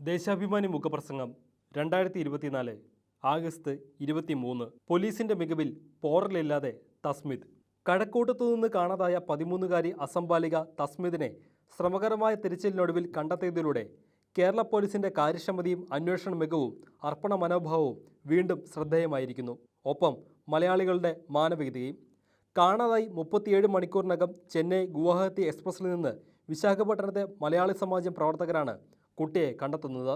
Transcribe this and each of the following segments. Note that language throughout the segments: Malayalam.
ദേശാഭിമാനി മുഖപ്രസംഗം 2024 ആഗസ്റ്റ് 23. പോലീസിന്റെ മികവിൽ പോറലില്ലാതെ തസ്മിത്. കഴക്കൂട്ടത്തുനിന്ന് കാണാതായ 13-കാരി അസംബാലിക തസ്മിതിനെ ശ്രമകരമായ തിരച്ചിലിനൊടുവിൽ കണ്ടെത്തിയതിലൂടെ കേരള പോലീസിന്റെ കാര്യക്ഷമതയും അന്വേഷണ മികവും അർപ്പണ മനോഭാവവും വീണ്ടും ശ്രദ്ധേയമായിരിക്കുന്നു. ഒപ്പം മലയാളികളുടെ മാനവികതയും. കാണാതായി 37 മണിക്കൂറിനകം ചെന്നൈ ഗുവാഹത്തി എക്സ്പ്രസിൽ നിന്ന് വിശാഖപട്ടണത്തെ മലയാളി സമാജം പ്രവർത്തകരാണ് കുട്ടിയെ കണ്ടെത്തുന്നത്.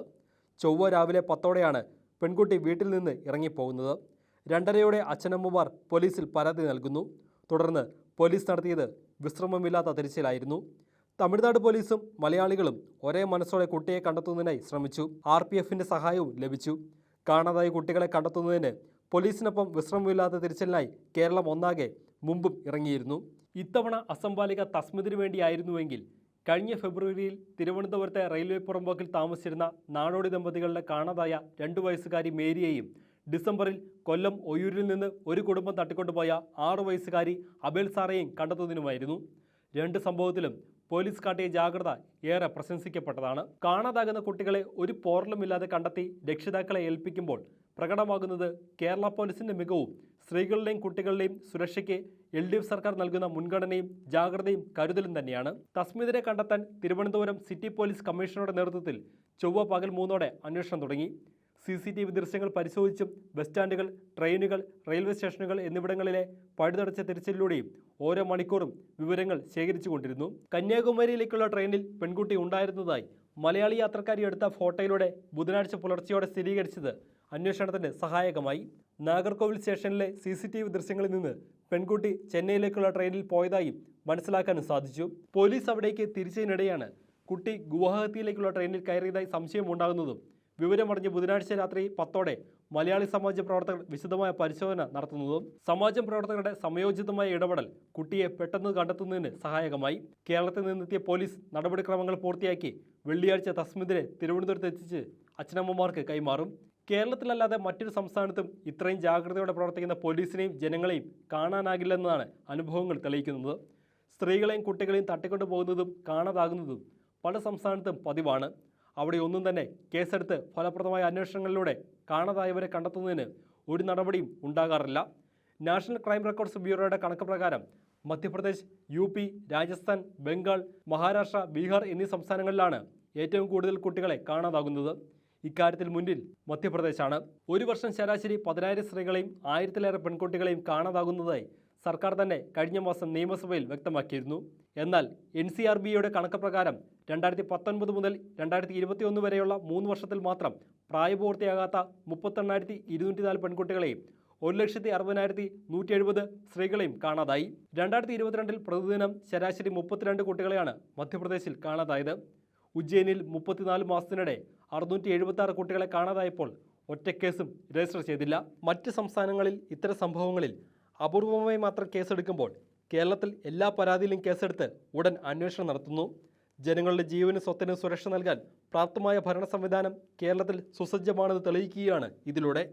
ചൊവ്വ രാവിലെ 10ഓടെയാണ് പെൺകുട്ടി വീട്ടിൽ നിന്ന് ഇറങ്ങിപ്പോകുന്നത്. 2:30 അച്ഛനമ്മമാർ പോലീസിൽ പരാതി നൽകുന്നു. തുടർന്ന് പോലീസ് നടത്തിയത് വിശ്രമമില്ലാത്ത തിരച്ചിലായിരുന്നു. തമിഴ്നാട് പോലീസും മലയാളികളും ഒരേ മനസ്സോടെ കുട്ടിയെ കണ്ടെത്തുന്നതിനായി ശ്രമിച്ചു. RPFന്റെ സഹായവും ലഭിച്ചു. കാണാതായ കുട്ടികളെ കണ്ടെത്തുന്നതിന് പോലീസിനൊപ്പം വിശ്രമമില്ലാത്ത തിരച്ചിലിനായി കേരളം ഒന്നാകെ മുമ്പും ഇറങ്ങിയിരുന്നു. ഇത്തവണ അസംബാലിക തസ്മിതിനു വേണ്ടിയായിരുന്നുവെങ്കിൽ കഴിഞ്ഞ ഫെബ്രുവരിയിൽ തിരുവനന്തപുരത്തെ റെയിൽവേ പുറമ്പോക്കിൽ താമസിച്ചിരുന്ന നാടോടി ദമ്പതികളുടെ കാണാതായ 2 വയസ്സുകാരി മേരിയെയും ഡിസംബറിൽ കൊല്ലം ഒയൂരിൽ നിന്ന് ഒരു കുടുംബം തട്ടിക്കൊണ്ടുപോയ 6 വയസ്സുകാരി അബേൽ സാറയെയും കണ്ടെത്തുന്നതിനുമായിരുന്നു. 2 സംഭവത്തിലും പോലീസ് കാട്ടിയ ജാഗ്രത ഏറെ പ്രശംസിക്കപ്പെട്ടതാണ്. കാണാതാകുന്ന കുട്ടികളെ ഒരു പോറലുമില്ലാതെ കണ്ടെത്തി രക്ഷിതാക്കളെ ഏൽപ്പിക്കുമ്പോൾ പ്രകടമാകുന്നത് കേരള പോലീസിന്റെ മികവും സ്ത്രീകളുടെയും കുട്ടികളുടെയും സുരക്ഷയ്ക്ക് LDF സർക്കാർ നൽകുന്ന മുൻഗണനയും ജാഗ്രതയും കരുതലും തന്നെയാണ്. തസ്മിതിനെ കണ്ടെത്താൻ തിരുവനന്തപുരം സിറ്റി പോലീസ് കമ്മീഷണറുടെ നേതൃത്വത്തിൽ ചൊവ്വ പകൽ 3ഓടെ അന്വേഷണം തുടങ്ങി. CCTV ദൃശ്യങ്ങൾ പരിശോധിച്ചും ബസ് സ്റ്റാൻഡുകൾ, ട്രെയിനുകൾ, റെയിൽവേ സ്റ്റേഷനുകൾ എന്നിവിടങ്ങളിലെ പഴുതടച്ച തിരച്ചിലിലൂടെയും ഓരോ മണിക്കൂറും വിവരങ്ങൾ ശേഖരിച്ചുകൊണ്ടിരുന്നു. കന്യാകുമാരിയിലേക്കുള്ള ട്രെയിനിൽ പെൺകുട്ടി ഉണ്ടായിരുന്നതായി മലയാളി യാത്രക്കാരി എടുത്ത ഫോട്ടോയിലൂടെ ബുധനാഴ്ച പുലർച്ചെയോടെ സ്ഥിരീകരിച്ചത് അന്വേഷണത്തിന് സഹായകമായി. നാഗർകോവിൽ സ്റ്റേഷനിലെ CCTV ദൃശ്യങ്ങളിൽ നിന്ന് പെൺകുട്ടി ചെന്നൈയിലേക്കുള്ള ട്രെയിനിൽ പോയതായും മനസ്സിലാക്കാനും സാധിച്ചു. പോലീസ് അവിടേക്ക് തിരിച്ചതിനിടെയാണ് കുട്ടി ഗുവാഹത്തിയിലേക്കുള്ള ട്രെയിനിൽ കയറിയതായി സംശയമുണ്ടാകുന്നതും വിവരമറിഞ്ഞ് ബുധനാഴ്ച രാത്രി 10ഓടെ മലയാളി സമാജ പ്രവർത്തകർ വിശദമായ പരിശോധന നടത്തുന്നതും. സമാജം പ്രവർത്തകരുടെ സമയോചിതമായ ഇടപെടൽ കുട്ടിയെ പെട്ടെന്ന് കണ്ടെത്തുന്നതിന് സഹായകമായി. കേരളത്തിൽ നിന്നെത്തിയ പോലീസ് നടപടിക്രമങ്ങൾ പൂർത്തിയാക്കി വെള്ളിയാഴ്ച തസ്മിതിനെ തിരുവനന്തപുരത്ത് എത്തിച്ച് അച്ഛനമ്മമാർക്ക് കൈമാറും. കേരളത്തിലല്ലാതെ മറ്റൊരു സംസ്ഥാനത്തും ഇത്രയും ജാഗ്രതയോടെ പ്രവർത്തിക്കുന്ന പോലീസിനെയും ജനങ്ങളെയും കാണാനാകില്ലെന്നാണ് അനുഭവങ്ങൾ തെളിയിക്കുന്നത്. സ്ത്രീകളെയും കുട്ടികളെയും തട്ടിക്കൊണ്ടുപോകുന്നതും കാണാതാകുന്നതും പല സംസ്ഥാനത്തും പതിവാണ്. അവിടെ ഒന്നും തന്നെ കേസെടുത്ത് ഫലപ്രദമായ അന്വേഷണങ്ങളിലൂടെ കാണാതായവരെ കണ്ടെത്തുന്നതിന് ഒരു നടപടിയും ഉണ്ടാകാറില്ല. നാഷണൽ ക്രൈം റെക്കോർഡ്സ് ബ്യൂറോയുടെ കണക്ക് പ്രകാരം മധ്യപ്രദേശ്, UP, രാജസ്ഥാൻ, ബംഗാൾ, മഹാരാഷ്ട്ര, ബീഹാർ എന്നീ സംസ്ഥാനങ്ങളിലാണ് ഏറ്റവും കൂടുതൽ കുട്ടികളെ കാണാതാകുന്നത്. ഇക്കാര്യത്തിൽ മുന്നിൽ മധ്യപ്രദേശാണ്. ഒരു വർഷം ശരാശരി 10,000 സ്ത്രീകളെയും 1000-ലേറെ പെൺകുട്ടികളെയും കാണാതാകുന്നതായി സർക്കാർ തന്നെ കഴിഞ്ഞ മാസം നിയമസഭയിൽ വ്യക്തമാക്കിയിരുന്നു. എന്നാൽ NCRBയുടെ കണക്ക് പ്രകാരം 2019 മുതൽ 2021 വരെയുള്ള 3 വർഷത്തിൽ മാത്രം പ്രായപൂർത്തിയാകാത്ത 38,204 പെൺകുട്ടികളെയും 1,60,170 സ്ത്രീകളെയും കാണാതായി. 2022 പ്രതിദിനം ശരാശരി 32 കുട്ടികളെയാണ് മധ്യപ്രദേശിൽ കാണാതായത്. ഉജ്ജയിനിൽ 34 മാസത്തിനിടെ 676 കുട്ടികളെ കാണാതായപ്പോൾ ഒറ്റ കേസും രജിസ്റ്റർ ചെയ്തില്ല. മറ്റ് സംസ്ഥാനങ്ങളിൽ ഇത്തരം സംഭവങ്ങളിൽ അപൂർവമായി മാത്രം കേസെടുക്കുമ്പോൾ കേരളത്തിൽ എല്ലാ പരാതിയിലും കേസെടുത്ത് ഉടൻ അന്വേഷണം നടത്തുന്നു. ജനങ്ങളുടെ ജീവനും സ്വത്തിനും സുരക്ഷ നൽകാൻ പ്രാപ്തമായ ഭരണ സംവിധാനം കേരളത്തിൽ സുസജ്ജമാണെന്ന് തെളിയിക്കുകയാണ് ഇതിലൂടെ.